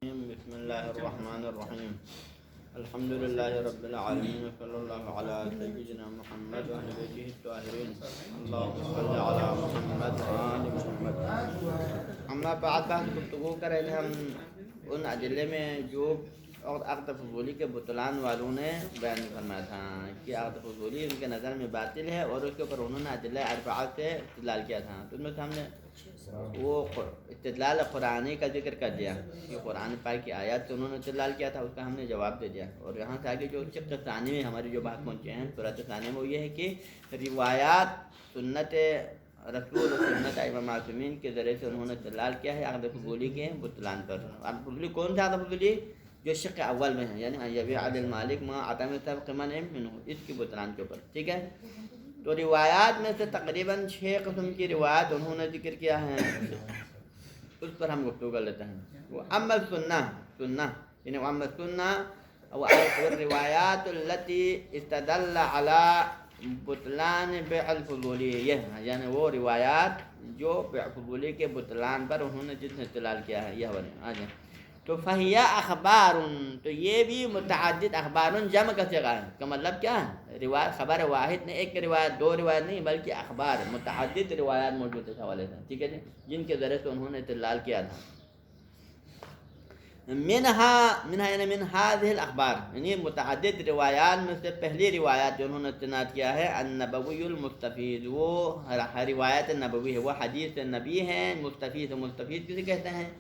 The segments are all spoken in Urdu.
بسم الله الرحمن الرحيم الحمد لله رب العالمين وصلى الله على سيدنا محمد وعلى بيته الطاهرين اللهم صل على محمد وآل محمد. اما بعد گفتگو کر رہے تھے ہم ان ادلے میں جو عقد فضولی کے بطلان والوں نے بیان فرمایا تھا کہ عقد فضولی ان کے نظر میں باطل ہے اور اس کے اوپر انہوں نے ادلہ اربعہ سے استدلال کیا تھا. تو ان میں سے ہم نے وہ استدلال قرآنی کا ذکر کر دیا کہ قرآن پاک کی آیات سے انہوں نے استدلال کیا تھا, اس کا ہم نے جواب دے دیا. اور یہاں سے آگے جو شق ثانی میں ہماری جو بات پہنچے ہیں سورۃ ثانی میں وہ یہ ہے کہ روایات سنت رسول اور سنت ائمہ معصومین کے ذریعے سے انہوں نے استدلال کیا ہے عقد فضولی کے بطلان پر. عقد فضولی کون سا عقد فضولی؟ جو شق اول میں ہے, یعنی یبیع المالک ما عدم سبق منع منہ, اس کی بطلان کے اوپر. ٹھیک ہے, تو روایات میں سے تقریباً 6 قسم کی روایات انہوں نے ذکر کیا ہے, اس پر ہم گفتگو کر لیتے ہیں. وہ اما سنہ یعنی اما سنہ والروایات التي استدل على بطلان بیع الفضولی, یعنی وہ روایات جو بیع فضولی کے بطلان پر انہوں نے جس نے استدلال کیا ہے. یہ والے آ جائیں. تو فہیہ اخبار, تو یہ بھی متعدد اخبار جمع کا صیغہ ہے. کا مطلب کیا ہے؟ روایت خبر واحد نہیں, ایک روایت دو روایت نہیں بلکہ اخبار متعدد روایات موجود اس حوالے سے. ٹھیک ہے جی, جن کے ذریعے سے انہوں نے استدلال کیا تھا. منہا یعنی من هذه الاخبار, یعنی متعدد روایات میں سے پہلی روایات جو انہوں نے استناد کیا ہے النبوی المستفید, وہ روایت نبوی ہے, وہ حدیث نبی ہے. مستفید کسے کہتے ہیں؟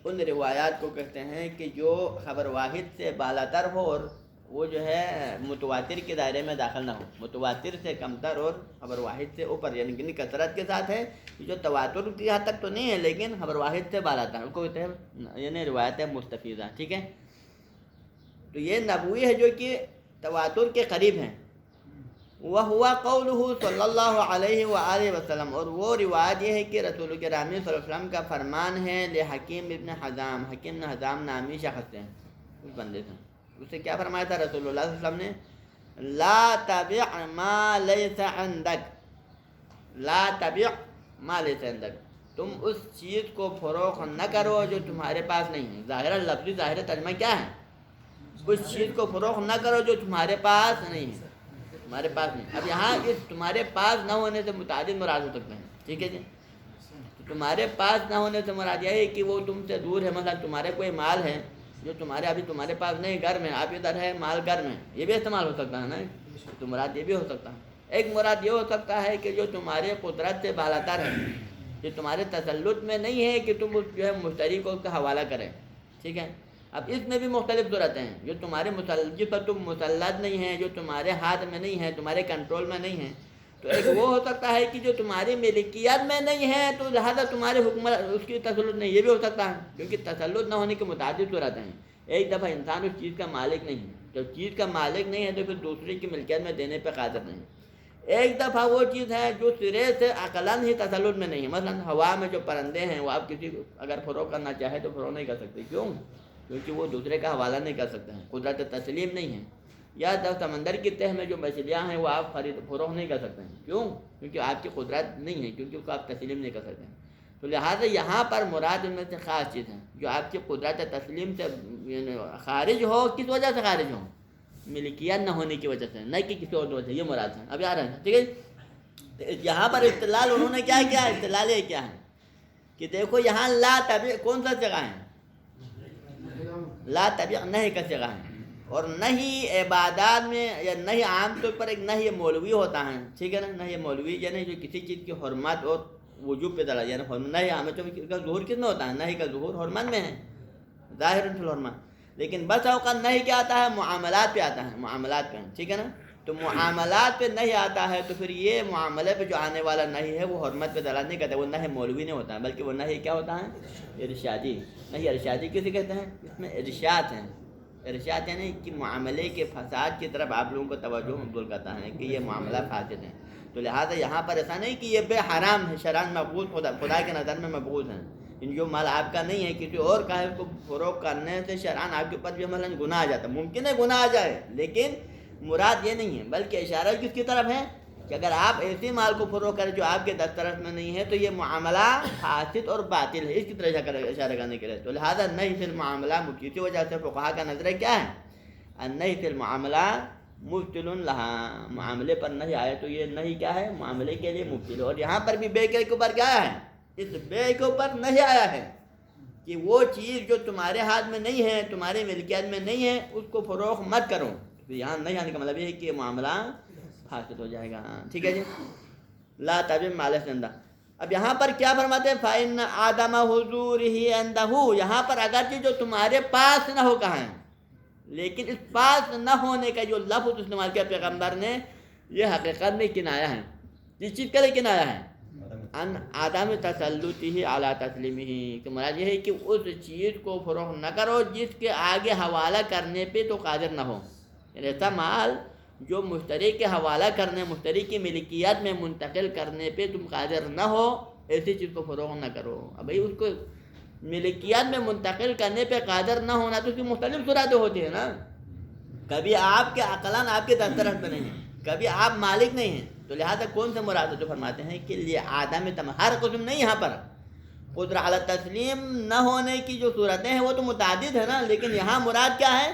ان روایات کو کہتے ہیں کہ جو خبر واحد سے بالاتر ہو اور وہ جو ہے متواتر کے دائرے میں داخل نہ ہو, متواتر سے کمتر اور خبر واحد سے اوپر, یعنی کثرت کے ساتھ ہے, جو تواتر کی حد تک تو نہیں ہے لیکن خبر واحد سے بالاتر, اس کو کہتے ہیں یعنی روایت مستفیضہ. ٹھیک ہے, تو یہ نبوی ہے جو کہ تواتر کے قریب ہیں. وَهُوَ قَوْلُهُ صلی اللہ علیہ وآلہ وسلم, اور وہ روایت یہ ہے کہ رسول گرامی صلی اللہ علیہ وسلم کا فرمان ہے لحکیم ابن حزام, حکیم ابن حزام نامی شخص ہیں, اس بندے سے. اسے کیا فرمایا تھا رسول اللہ صلی اللہ علیہ وسلم نے؟ لا تبع ما لیس عندک, لا تبع ما لیس عندک, تم اس چیز کو فروخت نہ کرو جو تمہارے پاس نہیں ہے. ظاہرہ لفظی ظاہر ترجمہ کیا ہے؟ اس چیز کو فروخت نہ کرو جو تمہارے پاس نہیں ہے, تمہارے پاس نہیں. اب یہاں اس تمہارے پاس نہ ہونے سے متعدد مراد ہو سکتے ہیں. ٹھیک ہے جی, تو تمہارے پاس نہ ہونے سے مراد یہ ہے کہ وہ تم سے دور ہے. مثلا تمہارے کوئی مال ہے جو ابھی تمہارے پاس نہیں, گھر میں, آپ ادھر ہے, مال گھر میں, یہ بھی استعمال ہو سکتا ہے نا, تو مراد یہ بھی ہو سکتا ہے. ایک مراد یہ ہو سکتا ہے کہ جو تمہارے قدرت سے بالاتر ہے, جو تمہارے تسلط میں نہیں ہے کہ تم اس جو ہے مشتری کو اس کا حوالہ کریں. ٹھیک ہے, اب اس میں بھی مختلف صورتیں ہیں. جو تمہارے جس پر تم مسلط نہیں ہیں, جو تمہارے ہاتھ میں نہیں ہے, تمہارے کنٹرول میں نہیں ہے, تو ایک وہ ہو سکتا ہے کہ جو تمہاری ملکیت میں نہیں ہے تو لہذا تمہارے حکمران اس کی تسلط نہیں. یہ بھی ہو سکتا ہے, کیونکہ تسلط نہ ہونے کے متعدد صورتیں ہیں. ایک دفعہ انسان اس چیز کا مالک نہیں ہے, جب چیز کا مالک نہیں ہے تو پھر دوسرے کی ملکیت میں دینے پہ قادر نہیں. ایک دفعہ وہ چیز ہے جو سرے سے عقلاً ہی تسلط میں نہیں ہے. مثلا ہوا میں جو پرندے ہیں وہ آپ کسی کو اگر فروغ کرنا چاہے تو فروغ نہیں کر سکتے. کیوں؟ کیونکہ وہ دوسرے کا حوالہ نہیں کر سکتے ہیں, قدرت تسلیم نہیں ہے. یا سمندر کی تہ میں جو مچھلیاں ہیں وہ آپ فروغ نہیں کر سکتے ہیں. کیوں؟ کیونکہ آپ کی قدرت نہیں ہے, کیونکہ اس کو آپ تسلیم نہیں کر سکتے ہیں. تو لہٰذا یہاں پر مراد ان میں سے خاص چیز ہے جو آپ کی قدرت تسلیم سے خارج ہو. کس وجہ سے خارج ہو؟ ملکیت نہ ہونے کی وجہ سے, نہ کہ کسی اور وجہ سے. یہ مراد ہے. اب آ رہا ہے, ٹھیک ہے. یہاں پر استدلال انہوں نے کیا کیا؟ استدلال یہ کیا ہے کہ دیکھو یہاں لا تبع کون سا جگہ ہے؟ لا تبع نہیں کا صیغہ ہے, اور نہیں عبادات میں یا نہیں عام طور پر ایک نہیں مولوی ہوتا ہے. ٹھیک ہے نا, نہیں مولوی یعنی جو کسی چیز کی حرمت اور وجوب پہ دلالت, یعنی نہیں عام تو کا ظہور کس میں ہوتا ہے؟ نہیں کا ظہور حرمت میں ہے, ظاہر فی الحرمت. لیکن بس اوقات نہیں کیا آتا ہے؟ معاملات پہ آتا ہے, معاملات پہ. ٹھیک ہے نا, تو معاملات پہ نہیں آتا ہے تو پھر یہ معاملے پہ جو آنے والا نہیں ہے وہ حرمت پہ دلالت نہیں کرتا. وہ نہیں مولوی نہیں ہوتا ہے بلکہ وہ نہیں کیا ہوتا ہے؟ ارشادی. نہیں ارشادی کسے کہتے ہیں؟ اس میں ارشاد ہیں. ارشاد یعنی کہ معاملے کے فساد کی طرف آپ لوگوں کو توجہ مبذول کرتا ہے کہ یہ معاملہ فاسد ہے. تو لہٰذا یہاں پر ایسا نہیں کہ یہ بے حرام ہے, شرعاً مقبول, خدا کے نظر میں مقبول ہیں. جو مال آپ کا نہیں ہے کسی اور کا ہے, اس کو فروغ کرنے سے شرعاً آپ کے اوپر بھی مثلاً گناہ آ جاتا ہے. ممکن ہے گناہ آ جائے لیکن مراد یہ نہیں ہے, بلکہ اشارہ کس کی طرف ہے؟ کہ اگر آپ ایسے مال کو فروخت کریں جو آپ کے دسترس میں نہیں ہے تو یہ معاملہ فاسد اور باطل ہے، اس کی طرح اشارہ کرنے کے لیے۔ تو لہٰذا نہی فی المعاملہ مبطل، اسی وجہ سے فقہا کا نظریہ کیا ہے؟ النہی فی المعاملہ مبطل لہا، معاملے پر نہیں آئے تو یہ نہیں کیا ہے؟ معاملے کے لیے مبطل ہے۔ اور یہاں پر بھی بے کے اوپر کیا ہے؟ اس بے کے اوپر نہیں آیا ہے کہ وہ چیز جو تمہارے ہاتھ میں نہیں ہے، تمہاری ملکیت میں نہیں ہے، اس کو فروخت مت کرو۔ تو یہاں نہیں آنے کا مطلب یہ ہے کہ معاملہ فاسد ہو جائے گا۔ ٹھیک ہے جی، لا تبع مال عندہ۔ اب یہاں پر کیا فرماتے ہیں؟ فَإِنَّ عَدَمَ حُضُورِهِ عِندَهُ، یہاں پر اگرچہ جو تمہارے پاس نہ ہو کہاں ہے، لیکن اس پاس نہ ہونے کا جو لفظ استعمال کیا پیغمبر نے، یہ حقیقت میں کنایا ہے۔ جس چیز کا لیے کنایا ہے، ان عدم تسلطہ علی تسلیمہ، کہ مراد یہ ہے کہ اس چیز کو فروخت نہ کرو جس کے آگے حوالہ کرنے پہ تو قادر نہ ہو۔ یعنی ایسا مال جو مشتری کے حوالہ کرنے، مشتری کی ملکیت میں منتقل کرنے پہ تم قادر نہ ہو، ایسی چیز کو فروخت نہ کرو۔ اب بھائی اس کو ملکیت میں منتقل کرنے پہ قادر نہ ہونا تو اس کی مختلف صورتیں ہوتی ہیں نا۔ کبھی آپ کے عقلاً آپ کے دسترس میں نہیں ہیں، کبھی آپ مالک نہیں ہیں، تو لہٰذا کون سے مراد جو فرماتے ہیں کہ یہ آدم ہر قسم نہیں، یہاں پر قدرت علی تسلیم نہ ہونے کی جو صورتیں ہیں وہ تو متعدد ہے نا، لیکن یہاں مراد کیا ہے؟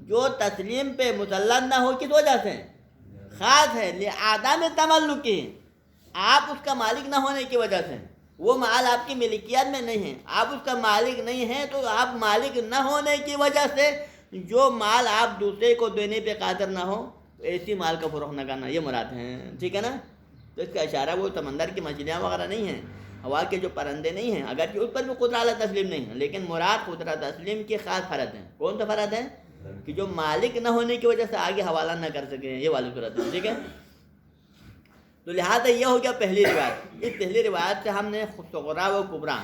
جو تسلیم پہ مسلط نہ ہو، کس وجہ سے؟ خاص ہے لعدم تملکی، آپ اس کا مالک نہ ہونے کی وجہ سے، وہ مال آپ کی ملکیت میں نہیں ہے، آپ اس کا مالک نہیں ہیں، تو آپ مالک نہ ہونے کی وجہ سے جو مال آپ دوسرے کو دینے پہ قادر نہ ہو، ایسی مال کا فروخت نہ کرنا، یہ مراد ہیں۔ ٹھیک ہے نا؟ تو اس کا اشارہ وہ سمندر کی مچھلیاں وغیرہ نہیں ہیں، ہوا کے جو پرندے نہیں ہیں، اگرچہ اس پر بھی قدرت علی تسلیم نہیں ہے، لیکن مراد قدرت تسلیم کی خاص فرد ہیں۔ کون سا فرد ہے؟ کہ جو مالک نہ ہونے کی وجہ سے آگے حوالہ نہ کر سکیں، یہ والی صورت ہے۔ ٹھیک ہے، تو لہٰذا یہ ہو گیا پہلی روایت۔ اس پہلی روایت سے ہم نے صغرا و کبرا،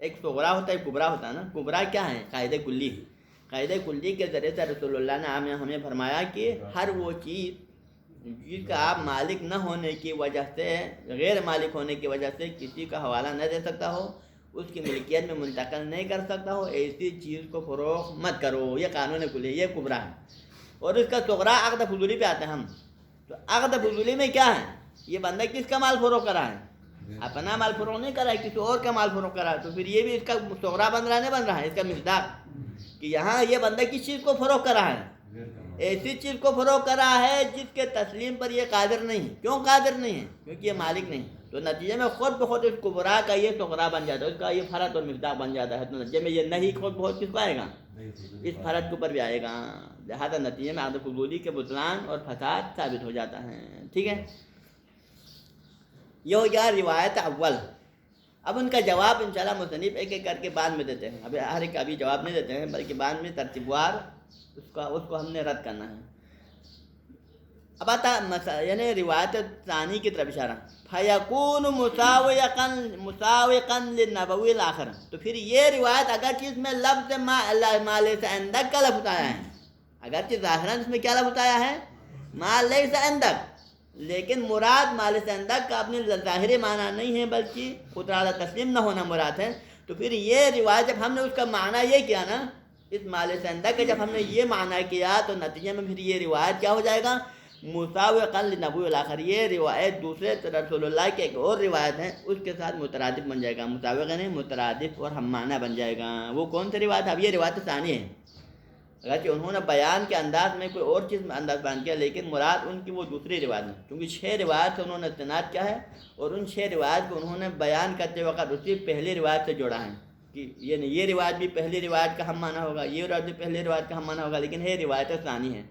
ایک صغرا ہوتا ہے کبرا ہوتا ہے نا، کبرا کیا ہے؟ قاعدہ کلی، قاعدہ کلی کے ذریعے سے رسول اللہ نے ہمیں فرمایا کہ ہر وہ چیز جس کا آپ مالک نہ ہونے کی وجہ سے، غیر مالک ہونے کی وجہ سے کسی کا حوالہ نہ دے سکتا ہو، اس کی ملکیت میں منتقل نہیں کر سکتا ہو، ایسی چیز کو فروخت مت کرو، یہ قانون کلی، یہ کبرا ہے۔ اور اس کا صغرا عقد فضولی پہ آتے ہیں ہم، تو عقد فضولی میں کیا ہے؟ یہ بندہ کس کا مال فروخت کرا ہے؟ اپنا مال فروخت نہیں کرا ہے، کسی اور کا مال فروخت کرا ہے، تو پھر یہ بھی اس کا صغرا بن رہا نہیں بن رہا ہے، اس کا مصداق کہ یہاں یہ بندہ کس چیز کو فروخت کرا ہے؟ ایسی چیز کو فروخت کرا ہے جس کے تسلیم پر یہ قادر نہیں ہے۔ کیوں قادر نہیں ہے؟ کیونکہ یہ مالک نہیں، تو نتیجے میں خود بخود اس کبرا کا یہ صغرا بن جاتا ہے، اس کا یہ فرد اور مصداق بن جاتا ہے، تو نتیجے میں یہ نہیں خود بخود کس کو آئے گا؟ اس فرد کے اوپر بھی آئے گا، لہٰذا نتیجے میں عقد فضولی کے بطلان اور فساد ثابت ہو جاتا ہے۔ ٹھیک ہے، یہ ہو گیا روایت اول۔ اب ان کا جواب انشاءاللہ مصنف ایک ایک کر کے بعد میں دیتے ہیں، ابھی ہر ایک کا بھی جواب نہیں دیتے ہیں، بلکہ بعد میں ترتیب وار اس کو ہم نے رد کرنا ہے۔ اب آتا یعنی روایت ثانی کی طرف اشارہ، فَيَكُونُ مُسَاوِقًا لِلنَّبَوِيِّ الْآخِرِ، تو پھر یہ روایت اگرچہ اس میں لفظ ما لیس عندک کا لفظ آیا ہے، اگرچہ ظاہراً اس میں کیا لفظ آیا ہے؟ ما لیس عندک، لیکن مراد ما لیس عندک کا اپنے ظاہری معنی نہیں ہے، بلکہ قدرت تسلیم نہ ہونا مراد ہے۔ تو پھر یہ روایت جب ہم نے اس کا معنی یہ کیا نا، اس ما لیس عندک کا جب ہم نے یہ معنی کیا، تو نتیجے میں پھر یہ روایت کیا ہو جائے گا؟ مساوقا للنبوی الاخر، یہ روایت دوسرے رسول اللہ کے ایک اور روایت ہے اس کے ساتھ مترادف بن جائے گا، مساوقہ نہیں مترادف اور ہم معنی بن جائے گا۔ وہ کون سی روایت ہے؟ اب یہ روایت ثانی ہے، اگرچہ انہوں نے بیان کے انداز میں کوئی اور چیز میں انداز بیان کیا، لیکن مراد ان کی وہ دوسری روایت ہے، کیونکہ 6 روایت سے انہوں نے استناد کیا ہے، اور ان 6 روایت کو انہوں نے بیان کرتے وقت اسی پہلی روایت سے جوڑا ہے کہ یہ روایت بھی پہلی روایت کا ہم معنی ہوگا، یہ روایت بھی پہلی روایت کا ہم معنی ہوگا، لیکن یہ روایت ثانی ہے،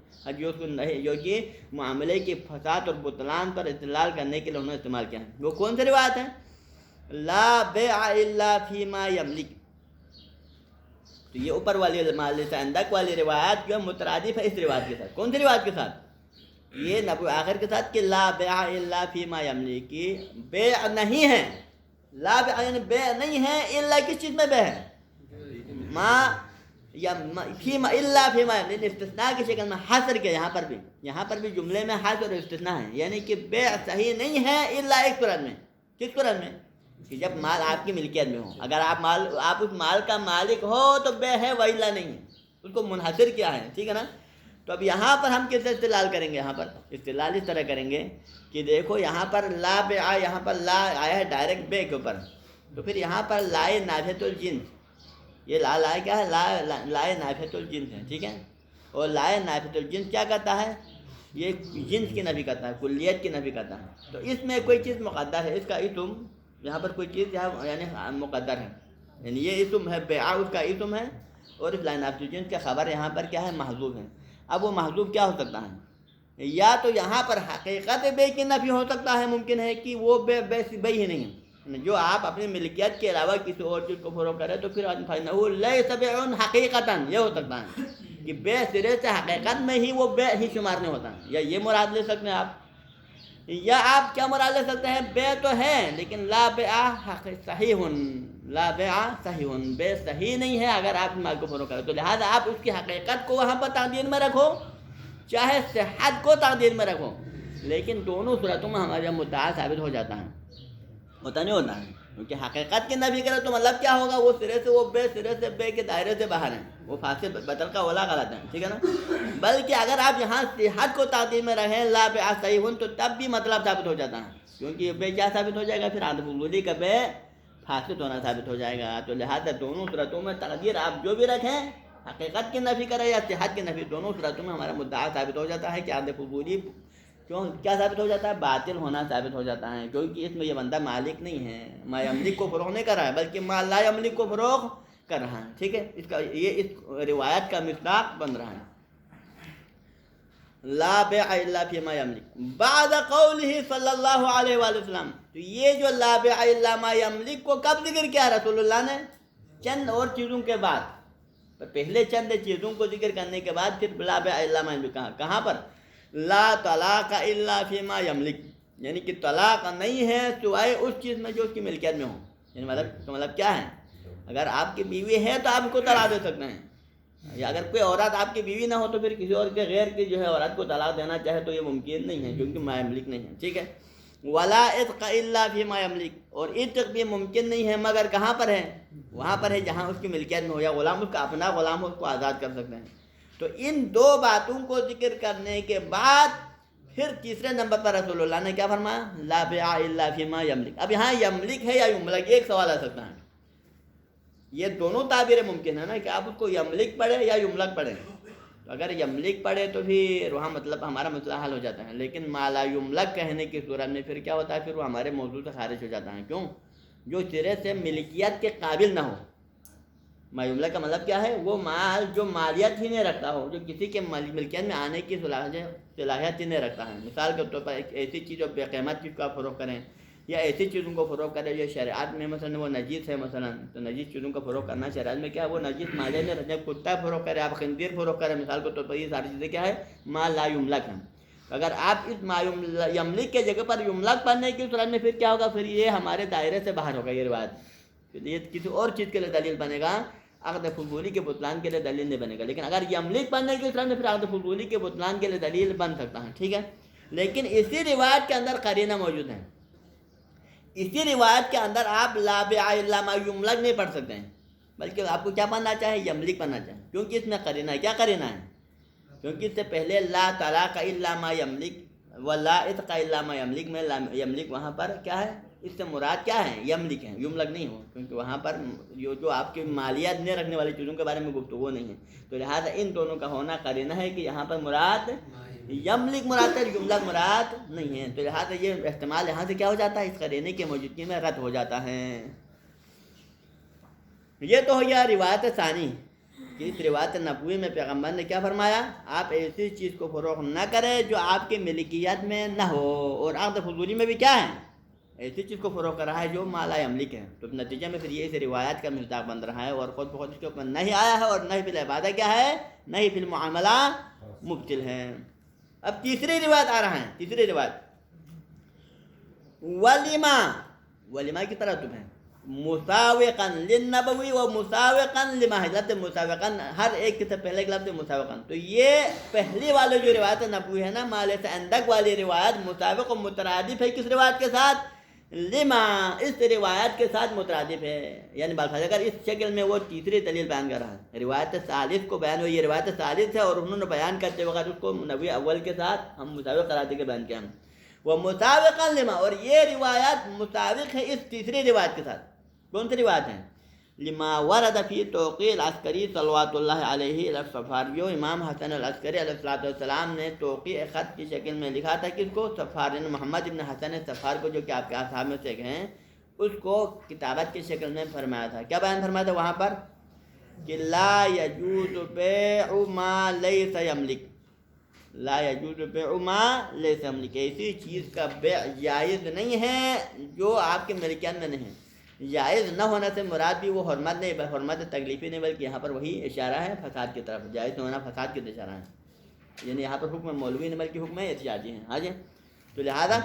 جو کہ معاملے کے فساد اور بطلان پر استدلال کرنے کے لیے انہوں نے استعمال کیا ہے۔ وہ کون سی روایت ہے؟ لا بیع الا فیما یملک، تو یہ اوپر والی ما لیس عندک والی روایت جو مترادف ہے اس روایت کے ساتھ۔ کون سی روایت کے ساتھ؟ یہ نبوی آخر کے ساتھ کہ لا بیع الا فیما یملک، کی بیع نہیں ہے، لا بیع یعنی بیع نہیں ہے، الا کس چیز میں بیع ہے؟ ما یا فیما الا فیما یملک، استثناء کی شکل میں حصر کے، یہاں پر بھی جملے میں حصر اور استثناء ہے، یعنی کہ بیع صحیح نہیں ہے الا ایک صورت میں۔ کس صورت میں؟ کہ جب مال آپ کی ملکیت میں ہو، اگر آپ اس مال کا مالک ہو تو بیع ہے، وإلا نہیں ہے، اس کو منحصر کیا ہے۔ ٹھیک ہے نا؟ تو اب یہاں پر ہم کس استدلال کریں گے؟ یہاں پر استدلال اس طرح کریں گے کہ دیکھو یہاں پر لا بیع، یہاں پر لا آیا ہے ڈائریکٹ بے کے اوپر، تو پھر یہاں پر لائے نافیۃ الجنس، یہ لا لائے کیا ہے؟ لائے نافیۃ الجنس ہے، ٹھیک ہے، اور لائے نافیۃ الجنس کیا کرتا ہے؟ یہ جنس کی نفی کرتا ہے، کلیت کی نفی کرتا ہے، تو اس میں کوئی چیز مقدر ہے، اس کا اسم یہاں پر کوئی چیز یعنی مقدر ہے، یعنی یہ اسم ہے بیع، اس کا اسم ہے، اور اس لائے نافیۃ الجنس کا خبر یہاں پر کیا ہے؟ محذوف ہے۔ اب وہ محذوف کیا ہو سکتا ہے؟ یا تو یہاں پر حقیقت بے کی نفی ہو سکتا ہے، ممکن ہے کہ وہ بے ہی نہیں ہے، جو آپ اپنی ملکیت کے علاوہ کسی اور چیز کو فروغ کرے تو پھر فإنہ لیس بیع حقیقتاً، یہ ہو سکتا ہے کہ بے سرے سے حقیقت میں ہی وہ بے ہی شمار نہیں ہوتا، یا یہ مراد لے سکتے ہیں آپ، یا آپ کیا مراد لے سکتے ہیں؟ بے تو ہے لیکن لا بیع صحیح، لا بیع صحیح، بے صحیح نہیں ہے اگر آپ مال کو فروغ کریں، تو لہٰذا آپ اس کی حقیقت کو وہاں پر تقدیر میں رکھو، چاہے صحت کو تقدیر میں رکھو، لیکن دونوں صورتوں میں ہمارا مدعا ثابت ہو جاتا ہے، ہوتا نہیں ہوتا ہے، کیونکہ حقیقت کی نفی کرے تو مطلب کیا ہوگا؟ وہ سرے سے وہ بے سرے سے بے کے دائرے سے باہر ہیں، وہ فاسد بدل کا ولا غلط ہے، ٹھیک ہے نا؟ بلکہ اگر آپ یہاں صحت کو تقدیر میں رہیں لا بیع صحیح، تو تب بھی مطلب ثابت ہو جاتا ہے، کیونکہ یہ بے کیا ثابت ہو جائے گا؟ پھر عدم الولی کا بے فاسد ہونا ثابت ہو جائے گا، تو لہٰذا دونوں صورتوں میں تقدیر آپ جو بھی رکھیں، حقیقت کی نفی کرے یا صحت کی نفی، دونوں صورتوں میں ہمارا مدعا ثابت ہو جاتا ہے کہ عدم الولی کیا ثابت ہو جاتا ہے؟ باطل ہونا ثابت ہو جاتا ہے، کیونکہ اس میں یہ بندہ مالک نہیں ہے، ما یملک کو فروغ نہیں کر رہا ہے بلکہ ما لا یملک کو فروغ کر رہا ہے، ٹھیک ہے، یہ اس روایت کا مصداق بن رہا ہے، لا بیع الا فیما یملک بعد قولہ صلی اللہ علیہ وآلہ وسلم۔ تو یہ جو لا بیع الا ما یملک کو کب ذکر کیا رسول اللہ نے؟ چند اور چیزوں کے بعد، پہلے چند چیزوں کو ذکر کرنے کے بعد پھر لا بیع الا ما یملک کہاں پر؟ لا طلاق الا فیما یملک، یعنی کہ طلاق نہیں ہے سوائے اس چیز میں جو اس کی ملکیت میں ہو، یعنی مطلب کیا ہے؟ اگر آپ کی بیوی ہے تو آپ اس کو طلاق دے سکتے ہیں، یا اگر کوئی عورت آپ کی بیوی نہ ہو تو پھر کسی اور کے غیر کی جو ہے عورت کو طلاق دینا چاہے تو یہ ممکن نہیں ہے، کیونکہ ما یملک نہیں ہے، ٹھیک ہے۔ ولا عتق الا فیما یملک، اور عتق بھی ممکن نہیں ہے مگر کہاں پر ہے؟ وہاں پر ہے جہاں اس کی ملکیت میں ہو، یا غلام اس کا اپنا غلام ہو، اس کو آزاد کر سکتے ہیں۔ تو ان دو باتوں کو ذکر کرنے کے بعد پھر تیسرے نمبر پر رسول اللہ نے کیا فرمایا؟ لا بیع الا فیما یملک۔ اب یہاں یملک ہے یا یملک، ایک سوال آ سکتا ہے، یہ دونوں تعبیریں ممکن ہے نا کہ آپ اس کو یملک پڑھیں یا یملک پڑھیں، تو اگر یملک پڑھے تو پھر وہاں مطلب ہمارا مسئلہ حل ہو جاتا ہے، لیکن ما لا یملک کہنے کی صورت میں پھر کیا ہوتا ہے؟ پھر وہ ہمارے موضوع سے خارج ہو جاتا ہے، کیوں؟ جو سرے سے ملکیت کے قابل نہ ہو، ما یملک کا مطلب کیا ہے؟ وہ مال جو مالیت ہی نہیں رکھتا ہو، جو کسی کے ملکیت میں آنے کی صلاحیت ہی نہیں رکھتا ہے، مثال کے طور پر ایک ایسی چیز جو بے قیمت چیز کو آپ فروغ کریں، یا ایسی چیزوں کو فروغ کریں جو شریعت میں مثلا وہ نجیس ہے، مثلا تو نجیس چیزوں کو فروغ کرنا شریعت میں کیا ہے؟ وہ نجیس مالے میں جب کتا فروغ کرے، آپ خنزیر فروغ کریں، مثال کے طور پر یہ ساری چیزیں کیا ہے؟ ما لا یملک ہیں۔ اگر آپ اس ما یملک کے جگہ پر یملک پڑھنے کی صورت میں پھر کیا ہوگا؟ پھر یہ ہمارے دائرے سے باہر ہوگا، یہ روایت پھر یہ کسی اور چیز کے لیے دلیل بنے گا، عقد فضولی کے بطلان کے لیے دلیل نہیں بنے گا، لیکن اگر یملک پڑھنے کی صورت میں پھر عقد فضولی کے بطلان کے لیے دلیل بن سکتا ہے، ٹھیک ہے۔ لیکن اسی روایت کے اندر قرینہ موجود ہے، اسی روایت کے اندر آپ لا بیع الا ما یملک نہیں پڑھ سکتے ہیں، بلکہ آپ کو کیا پڑھنا چاہے؟ یملک پڑھنا چاہے، کیونکہ اس میں قرینہ ہے۔ کیا قرینہ ہے؟ کیونکہ اس سے پہلے لا طلاق الا ما یملک ولا عتق الا ما یملک میں یملک وہاں پر کیا ہے؟ اس سے مراد کیا ہے؟ یملک ہے، یملک نہیں ہو، کیونکہ وہاں پر جو آپ کی مالیات نہیں رکھنے والی چیزوں کے بارے میں گفتگو نہیں ہے، تو لہٰذا ان دونوں کا ہونا قرینہ ہے کہ یہاں پر مراد یملک مراد ہے، یملک مراد نہیں ہے، تو لہٰذا یہ احتمال یہاں سے کیا ہو جاتا ہے؟ اس قرینے کی موجودگی میں رد ہو جاتا ہے۔ یہ تو ہو گیا روایت ثانی کہ اس روایت نبوی میں پیغمبر نے کیا فرمایا؟ آپ ایسی چیز کو فروغ نہ کریں جو آپ کی ملکیت میں نہ ہو، اور عقد فضولی میں بھی کیا ہے؟ ایسی چیز کو فروغ کر رہا ہے جو ما لا یملک ہے، تو نتیجے میں پھر یہ اس روایت کا مصداق بن رہا ہے، اور خود بخود اس کے اوپر نہیں آیا ہے، اور نہیں فی العبادہ کیا ہے؟ نہیں فی المعاملہ مبطل ہے۔ اب تیسری روایت آ رہا ہے، تیسری روایت ولیما کی طرف ہے، مساوقاً للنبوی و مساوقاً لما ہے، لفظ مساوقاً ہر ایک سے پہلے کے لفظ مساوقاً، تو یہ پہلی والی جو روایت نبوی ہے نا، مال سے اندک والی روایت مساوق و مترادف ہے کس روایت کے ساتھ؟ لما اس روایت کے ساتھ مترادف ہے، یعنی بالفاظ اگر اس شکل میں وہ تیسری دلیل بیان کر رہا ہے، روایت ثالث کو بیان ہو، یہ روایت ثالث ہے اور انہوں نے بیان کرتے وقت اس کو نبوی اول کے ساتھ ہم مساوق قرار دے کے بیان کیا ہم وہ مساوقا لما، اور یہ روایت مساوق ہے اس تیسری روایت کے ساتھ۔ کون سی روایت ہے؟ لما ورد فی توقیع العسکری صلوات اللہ علیہ الصفاریو، امام حسن العسکری علیہ السلام نے توقیع خط کی شکل میں لکھا تھا کس کو؟ صفار، محمد ابن حسن صفار کو، جو کہ آپ کے اصحاب میں سے ایک ہیں، اس کو کتابت کی شکل میں فرمایا تھا۔ کیا بیان فرمایا تھا وہاں پر؟ کہ لا یجوز بیع ما لیس یملک، لا یجوز بیع ما لیس یملک، ایسی چیز کا بیع جائز نہیں ہے جو آپ کے ملکیت میں نہیں ہے۔ جائز نہ ہونا سے مراد بھی وہ حرمت نہیں، حرمت تکلیفی نہیں، بلکہ یہاں پر وہی اشارہ ہے فساد کی طرف، جائز نہ ہونا فساد کی اشارہ ہے، یعنی یہاں پر حکم مولوی نہیں بلکہ حکم احتجاجی ہے۔ ہاں جی، تو لہذا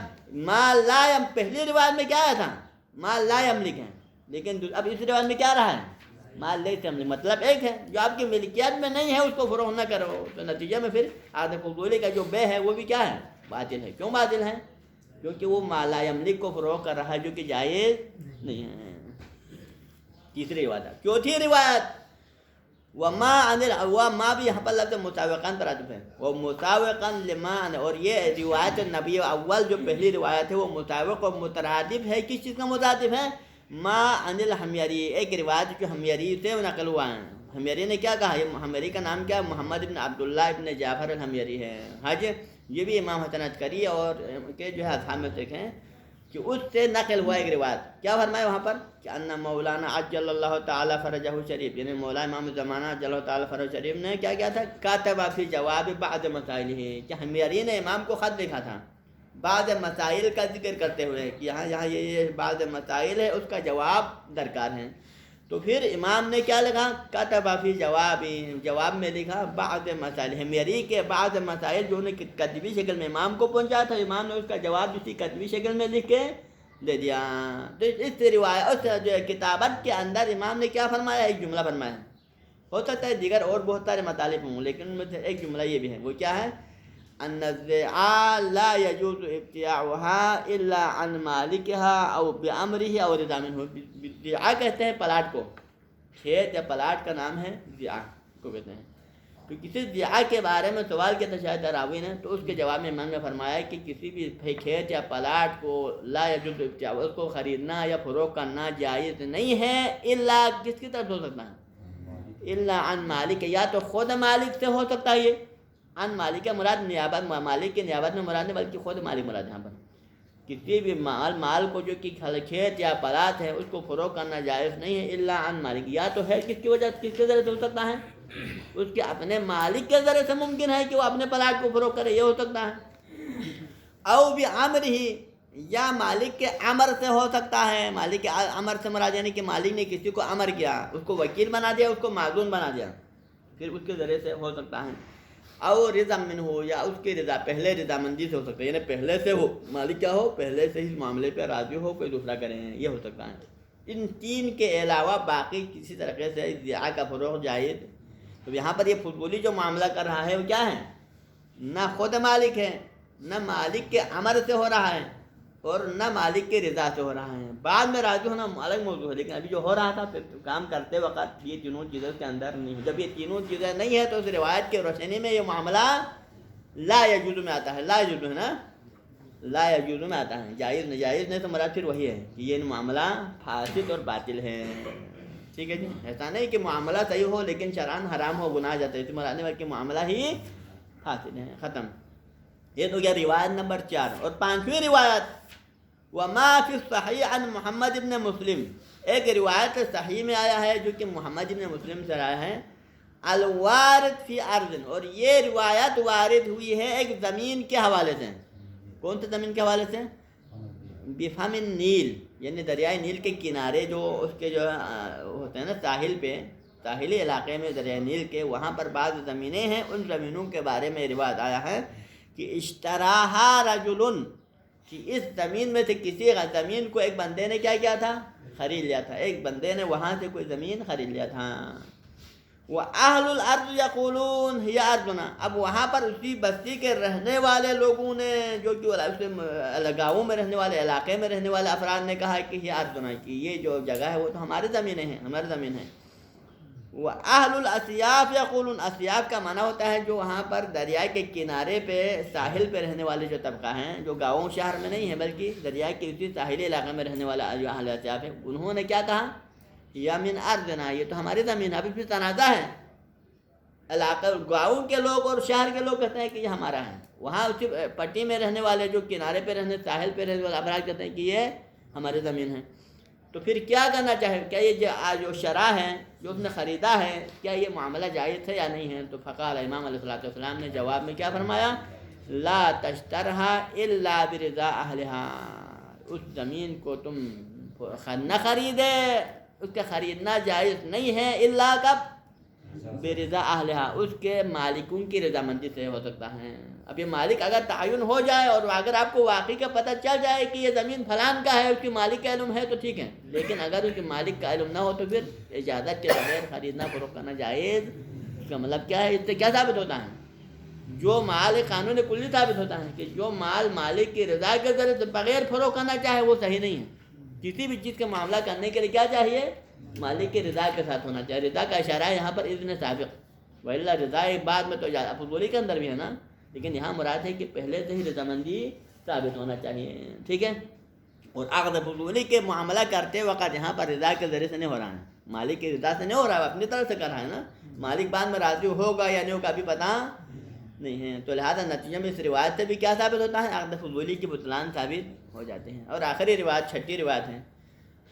ما لا پہلی روایت میں کیا آیا تھا؟ ما لا یملک ہے، لیکن اب اس روایت میں کیا رہا ہے؟ ما لیس یملک، مطلب ایک ہے جو آپ کی ملکیت میں نہیں ہے اس کو فروغ نہ کرو، تو نتیجہ میں پھر عادت فضولی کا جو بے ہے وہ بھی کیا ہے؟ باطل ہے۔ کیوں باطل ہے؟ کیونکہ وہ ما لا یملک کو فروغ کر رہا ہے جو کہ جائز نہیں ہے۔ تیسری روایت، چوتھی روایت وما عن وما بھی یہاں پر لفظ مساوقاً پر عطف ہے، وہ مساوقاً لما، اور یہ روایت نبی اول جو پہلی روایت ہے وہ مساوق اور مترادف ہے۔ کس چیز کا مترادف ہے؟ ما عن الحمیری، ایک روایت جو حمیری سے نقل ہوا ہے۔ حمیری نے کیا کہا؟ یہ حمیری کا نام کیا؟ محمد ابن عبداللہ ابن جعفر الحمیری ہے۔ ہاں جی، یہ بھی امام حسن عسکری اور کے جو ہے اصحاب میں سے ہیں کہ اس سے نقل ہوا ایک روایت۔ کیا فرمایا وہاں پر؟ کہ ان مولانا عجل اللہ تعالیٰ فرجہ شریف، یعنی مولا امام زمانہ عجل اللہ تعالیٰ فرجہ شریف نے کیا کیا تھا؟ کاتب فی جواب بعض مسائل ہی، کہ حمیری نے امام کو خط لکھا تھا بعض مسائل کا ذکر کرتے ہوئے کہ یہاں یہ بعض مسائل ہے، اس کا جواب درکار ہے۔ تو پھر امام نے کیا لکھا؟ کاتب فی جواب میں لکھا بعض مسائل، حمیری کے بعض مسائل جو انہیں کتبی شکل میں امام کو پہنچا تھا، امام نے اس کا جواب اسی کتبی شکل میں لکھ کے دے دیا۔ تو اس روایت اس جو کتابت کے اندر امام نے کیا فرمایا؟ ایک جملہ فرمایا۔ ہو سکتا ہے دیگر اور بہت سارے مطالب ہوں، لیکن ان میں سے ایک جملہ یہ بھی ہے، وہ کیا ہے؟ ان الزیعہ لا یجوز ابتیاعها الا عن مالکها او بامرہ او رضا منہ۔ زیعہ کہتے ہیں پلاٹ کو، کھیت یا پلاٹ کا نام ہے زیعہ کو کہتے ہیں۔ تو کسی زیعہ کے بارے میں سوال کیا تھا شاید راوی نے، تو اس کے جواب میں امام نے فرمایا کہ کسی بھی کھیت یا پلاٹ کو لا یجوز ابتیاع، اس کو خریدنا یا فروخت کرنا جائز نہیں ہے، الا کس کی طرف ہو سکتا ہے؟ الا عن مالک، یا تو خود مالک سے ہو سکتا ہے، یہ عن مالک کا مراد نیابت، مالک کی نیابت میں مراد نہیں بلکہ خود مالک مراد ہے۔ یہاں پر کسی بھی مال کو جو کہ کھیت یا پلاٹ ہے اس کو فروخت کرنا جائز نہیں ہے، الا عن مالک، یا تو ہے کس کی وجہ، کس کے ذریعے سے ہو سکتا ہے؟ اس کے اپنے مالک کے ذریعے سے ممکن ہے کہ وہ اپنے پلاٹ کو فروخت کرے، یہ ہو سکتا ہے۔ او بامرہ، یا مالک کے امر سے ہو سکتا ہے۔ مالک کے امر سے مراد یعنی کہ مالک نے کسی کو امر کیا، اس کو وکیل بنا دیا، اس کو معزون بنا دیا، پھر اس کے ذریعے سے ہو سکتا ہے۔ او رضا منہ، یا اس کی رضا، پہلے رضامندی سے ہو سکتا ہے، یعنی پہلے سے ہو مالک کیا ہو، پہلے سے اس معاملے پہ راضی ہو، کوئی دوسرا کرے، یہ ہو سکتا ہے۔ ان تین کے علاوہ باقی کسی طریقے سے زیعہ کا فروغ جائز۔ تو یہاں پر یہ فضولی جو معاملہ کر رہا ہے وہ کیا ہے؟ نہ خود مالک ہے، نہ مالک کے امر سے ہو رہا ہے، اور نہ مالک کے رضا سے ہو رہا ہے۔ بعد میں راضی ہونا الگ موضوع ہے، لیکن ابھی جو ہو رہا تھا پھر کام کرتے وقت یہ تینوں چیزیں اس کے اندر نہیں ہیں۔ جب یہ تینوں چیزیں نہیں ہیں تو اس روایت کی روشنی میں یہ معاملہ لا یجوز میں آتا ہے، لا یجوز ہے نا، لا یجوز میں آتا ہے، جائز ناجائز نہیں تو مراد پھر وہی ہے کہ یہ معاملہ فاسد اور باطل ہے۔ ٹھیک ہے جی، ایسا نہیں کہ معاملہ صحیح ہو لیکن شرعاً حرام ہو، گناہ جاتا ہے، اس مراد نہیں بلکہ معاملہ ہی فاسد ہے، ختم۔ یہ تو کیا روایت نمبر 4۔ اور پانچویں روایت وما فی الصحیح عن محمد ابن مسلم، ایک روایت صحیح میں آیا ہے جو کہ محمد ابن مسلم سے آیا ہے، الوارد فی ارض، اور یہ روایت وارد ہوئی ہے ایک زمین کے حوالے سے۔ کون سے زمین کے حوالے سے؟ بفہم النیل، یعنی دریائے نیل کے کنارے جو اس کے جو ہوتے ہیں نا ساحل پہ، ساحلی علاقے میں دریائے نیل کے، وہاں پر بعض زمینیں ہیں، ان زمینوں کے بارے میں روایت آیا ہے کہ اشتراہا رجل، کہ اس زمین میں سے کسی زمین کو ایک بندے نے کیا کیا تھا؟ خرید لیا تھا، ایک بندے نے وہاں سے کوئی زمین خرید لیا تھا۔ وَأَهْلُ الْأَرْضِ يَقُولُونَ هِيَ أَرْضُنَا، اب وہاں پر اسی بستی کے رہنے والے لوگوں نے، جو گاؤں میں رہنے والے، علاقے میں رہنے والے افراد نے کہا کہ یہ أَرْضُنَا، کہ یہ جو جگہ ہے وہ تو ہماری زمینیں ہیں، ہماری زمین ہے۔ وَأَهْلُ الْأَسْيَافِ يَقُولُونَ، اسیاف کا معنی ہوتا ہے جو وہاں پر دریا کے کنارے پہ، ساحل پہ رہنے والے جو طبقہ ہیں، جو گاؤں شہر میں نہیں ہے بلکہ دریا کے اسی ساحلی علاقے میں رہنے والا جو اہل اسیاف ہے، انہوں نے کیا کہا؟ یا من ارضنا، یہ تو ہماری زمین ہے۔ اب اس میں تنازع ہے، علاقہ گاؤں کے لوگ اور شہر کے لوگ کہتے ہیں کہ یہ ہمارا ہے، وہاں اسی پٹی میں رہنے والے، جو کنارے پہ رہنے، ساحل پہ رہنے والے افراد کہتے ہیں کہ یہ ہماری زمین ہے۔ تو پھر کیا کرنا چاہے؟ کیا یہ جو شرح ہے، جو اس نے خریدا ہے، کیا یہ معاملہ جائز ہے یا نہیں ہے؟ تو فقال، امام علیہ السلام نے جواب میں کیا فرمایا؟ لا تشترها الا برضا اہلها، اس زمین کو تم نہ خریدے، اس کا خریدنا جائز نہیں ہے، الا کب؟ برضا اہلہا، اس کے مالکوں کی رضامندی سے ہو سکتا ہے۔ اب یہ مالک اگر تعین ہو جائے اور اگر آپ کو واقعی کا پتہ چل جائے کہ یہ زمین فلان کا ہے، اس کی مالک کا علم ہے تو ٹھیک ہے، لیکن اگر اس کے مالک کا علم نہ ہو تو پھر اجازت کے بغیر خریدنا فروخت کرنا جائز۔ اس کا مطلب کیا ہے؟ اس سے کیا ثابت ہوتا ہے؟ جو مال قانون کلی ثابت ہوتا ہے کہ جو مال مالک کی رضا کے ذریعے سے بغیر فروخت کرنا چاہے وہ صحیح نہیں ہے۔ کسی بھی چیز کا معاملہ کرنے کے لیے کیا چاہیے؟ مالک کی رضا کے ساتھ ہونا چاہیے۔ رضا کا اشارہ ہے یہاں پر اذن سابق، وَإِلَّا رضا ایک بعد میں تو فضولی کے اندر بھی ہے نا، لیکن یہاں مراد ہے کہ پہلے سے ہی رضامندی ثابت ہونا چاہیے، ٹھیک ہے۔ اور عقد فضولی کے معاملہ کرتے وقت یہاں پر رضا کے ذریعے سے نہیں ہو رہا ہے، مالک کی رضا سے نہیں ہو رہا ہے، اپنی طرف سے کر رہا ہے نا، مالک بعد میں راضی ہوگا یا نہیں ہوگا ابھی پتہ نہیں ہے۔ تو لہٰذا نتیجے میں اس روایت سے بھی کیا ثابت ہوتا ہے؟ عقد فضولی کی بطلان ثابت ہو جاتے ہیں۔ اور آخری روایت، چھٹی روایت ہے،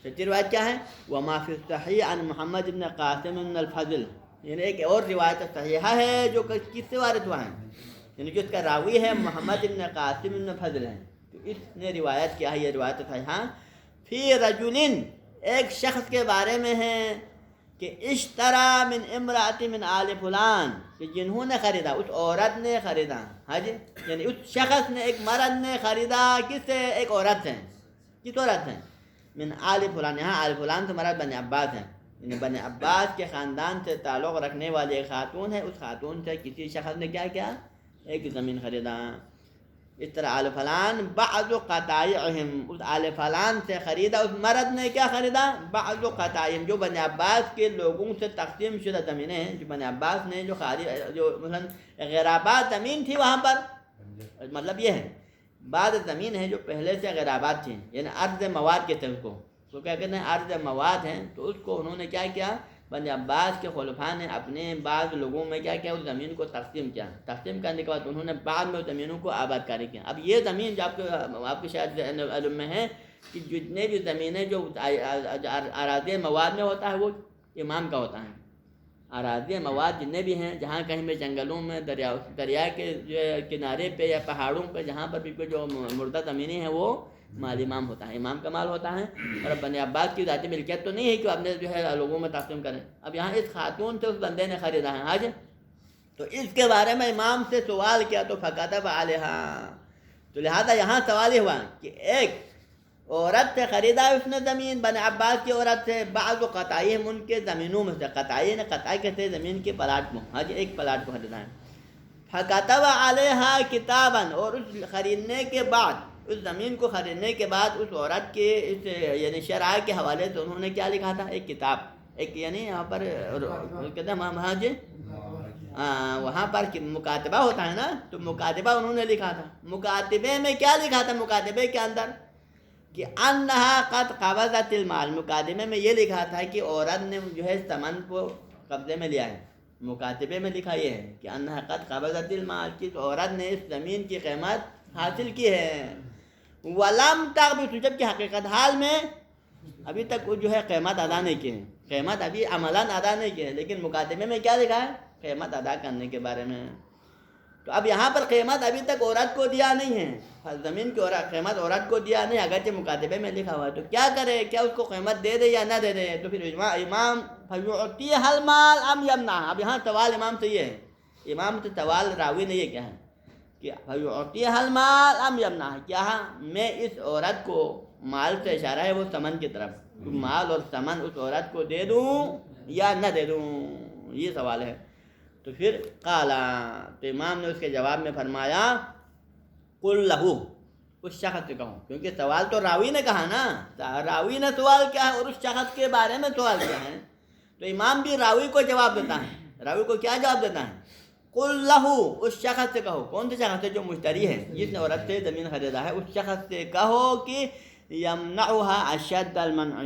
چھٹی روایت کیا ہے؟ وما فی الصحیح عن محمد بن قاسم بن الفضل، یعنی ایک اور روایت صحیحہ ہے جو کس سے وارد ہوا ہے، یعنی جو اس کا راوی ہے محمد بن قاسم بن فضل ہے، تو اس نے روایت کیا ہے، یہ روایت صحیحہ فی رجل، ایک شخص کے بارے میں ہے کہ اشترا من امرأۃ من آل فلان، کہ جنہوں نے خریدا، اس عورت نے خریدا، ہاں جی، یعنی اس شخص نے، ایک مرد نے خریدا کس سے؟ ایک عورت سے۔ کس عورت سے؟ من آل فلان، یہاں آل فلان سے مراد بنی عباس ہیں، یعنی بنی عباس کے خاندان سے تعلق رکھنے والی ایک خاتون ہے، اس خاتون سے کسی شخص نے کیا کیا؟ ایک زمین خریدا۔ اس طرح آل فلان بعض قطائعہم، اس آل فلان سے خریدا، اس مرد نے کیا خریدا؟ بعض قطائعہم، جو بنی عباس کے لوگوں سے تقسیم شدہ زمینیں ہیں، جو بنی عباس نے جو مثلا غرابات زمین تھی وہاں پر، مطلب یہ ہے بعض زمین ہے جو پہلے سے غرابات تھیں، یعنی ارض مواد کے تھے، اس کو تو کیا کہتے ہیں؟ ارض مواد ہیں، تو اس کو انہوں نے کیا کیا؟ بنی عباس کے خلفاء نے اپنے بعض لوگوں میں کیا کیا؟ اس زمین کو تقسیم کیا، تقسیم کرنے کے بعد انہوں نے بعد میں اس زمینوں کو آباد کاری کیا۔ اب یہ زمین جو آپ کے شاید علم میں ہے کہ جتنے بھی زمینیں جو اراضی مواد میں ہوتا ہے وہ امام کا ہوتا ہے، اراضی مواد جتنے بھی ہیں، جہاں کہیں بھی جنگلوں میں، دریا کے جو کنارے پہ یا پہاڑوں پہ جہاں پر بھی جو مردہ زمینیں ہیں وہ مال امام ہوتا ہے، امام کا مال ہوتا ہے۔ اور اب بنی عباس کی ذاتی ملکیت تو نہیں ہے کہ اپنے جو ہے لوگوں میں تقسیم کریں۔ اب یہاں اس خاتون سے اس بندے نے خریدا ہے آج، تو اس کے بارے میں امام سے سوال کیا تو فکتب علیہا، تو لہذا یہاں سوال ہوا کہ ایک عورت سے خریدا اس نے زمین، بنی عباس کی عورت سے، بعض قطائعہم، ان کے زمینوں میں سے، قطائی نے قطائی کہتے ہیں زمین کے پلاٹ کو، ہاں جی، ایک پلاٹ کو خریدا ہے۔ فکتب علیہا کتابا، اور اس خریدنے کے بعد، اس زمین کو خریدنے کے بعد اس عورت کے اس یعنی شرع کے حوالے سے انہوں نے کیا لکھا تھا؟ ایک کتاب، ایک یعنی یہاں پر کہتے ہیں ہاں جی، وہاں پر مکاتبہ ہوتا ہے نا، تو مکاتبہ انہوں نے لکھا تھا۔ مکاتبے میں کیا لکھا تھا؟ مکاتبے کے اندر کہ انہا قد قبضت المال، مکاتبے میں یہ لکھا تھا کہ عورت نے جو ہے سمن کو قبضے میں لیا ہے۔ مکاتبے میں لکھا یہ ہے کہ انہا قد قبضت المال، کہ عورت نے اس زمین کی قیمت حاصل کی ہے، ولم تقبض، جب کہ حقیقت حال میں ابھی تک وہ جو ہے قیمت ادا نہیں کی ہے، قیمت ابھی عملاً ادا نہیں کی ہے، لیکن مکاتبے میں کیا لکھا ہے؟ قیمت ادا کرنے کے بارے میں۔ تو اب یہاں پر قیمت ابھی تک عورت کو دیا نہیں ہے، زمین کی قیمت عورت کو دیا نہیں، اگرچہ مکاتبے میں لکھا ہوا ہے، تو کیا کرے؟ کیا اس کو قیمت دے دے یا نہ دے دے؟ تو پھر امام فیعطیہا المال ام یمنعہا، اب یہاں سوال امام سے یہ ہے، امام سے سوال راوی نے یہ کیا ہے کہ فیعطیہا المال ام یمنعہا، کیا میں اس عورت کو، مال سے اشارہ ہے وہ ثمن کی طرف، مال اور ثمن اس عورت کو دے دوں یا نہ دے دوں؟ یہ سوال ہے. تو پھر قالا، تو امام نے اس کے جواب میں فرمایا قل لہو، اس شخص سے کہو، کیونکہ سوال تو راوی نے کہا نا، راوی نے سوال کیا ہے اور اس شخص کے بارے میں سوال کیا ہے، تو امام بھی راوی کو جواب دیتا ہے. راوی کو کیا جواب دیتا ہے؟ قل لہو، اس شخص سے کہو. کون سے شخص ہے؟ جو مشتری ہے، جس نے عورت سے زمین خریدا ہے، اس شخص سے کہو کہ یمنعها اشد المنع،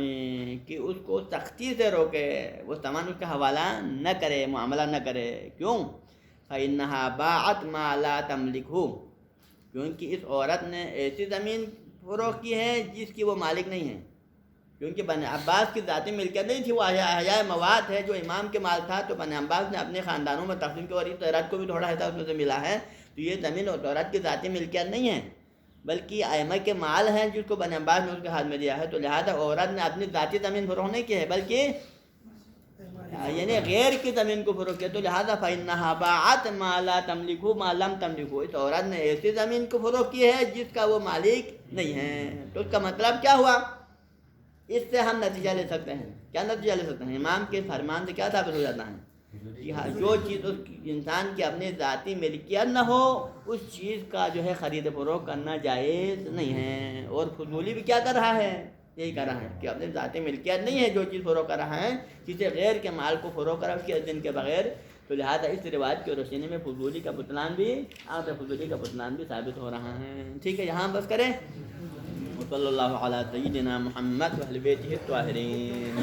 کہ اس کو سختی سے روکے، وہ سامان اس کا حوالہ نہ کرے، معاملہ نہ کرے. کیوں؟ فإنها باعت ما لا تملکہ، کیونکہ اس عورت نے ایسی زمین فروخت کی ہے جس کی وہ مالک نہیں ہے. کیونکہ بنی عباس کی ذاتی ملکیت نہیں تھی، وہ احیاء مواد ہے جو امام کے مال تھا، تو بنی عباس نے اپنے خاندانوں میں تقسیم کیا اور اس عورت کو بھی تھوڑا حصہ اس میں سے ملا ہے. تو یہ زمین اور عورت کی ذاتی ملکیت نہیں ہے، بلکہ ائمہ کے مال ہیں جس کو بنی عباس نے اس کے ہاتھ میں دیا ہے. تو لہذا عورت نے اپنی ذاتی زمین فروخت نہیں کی ہے، بلکہ یعنی غیر کی زمین کو فروخت کیا. تو لہذا فإنها باعت ما لا تملکہ ما لم تملکہ، اس عورت نے ایسی زمین کو فروخت کی ہے جس کا وہ مالک نہیں ہے. تو اس کا مطلب کیا ہوا؟ اس سے ہم نتیجہ لے سکتے ہیں. کیا نتیجہ لے سکتے ہیں؟ امام کے فرمان سے کیا ثابت ہو جاتا ہے کہ جو چیز اس انسان کی اپنی ذاتی ملکیت نہ ہو، اس چیز کا جو ہے خرید فروخت کرنا جائز نہیں ہے. اور فضولی بھی کیا کر رہا ہے؟ یہی کر رہا ہے کہ اپنی ذاتی ملکیت نہیں ہے جو چیز فروخت کر رہا ہے، کسی غیر کے مال کو فروخت کر رہا ہے اس کے اذن کے بغیر. تو لہٰذا اس روایت کی روشنی میں فضولی کا بطلان بھی، فضولی کا بطلان بھی ثابت ہو رہا ہے. ٹھیک ہے، یہاں بس کریں. صلی اللہ علی سیدنا محمد و اہل بیتہ الطاہرین.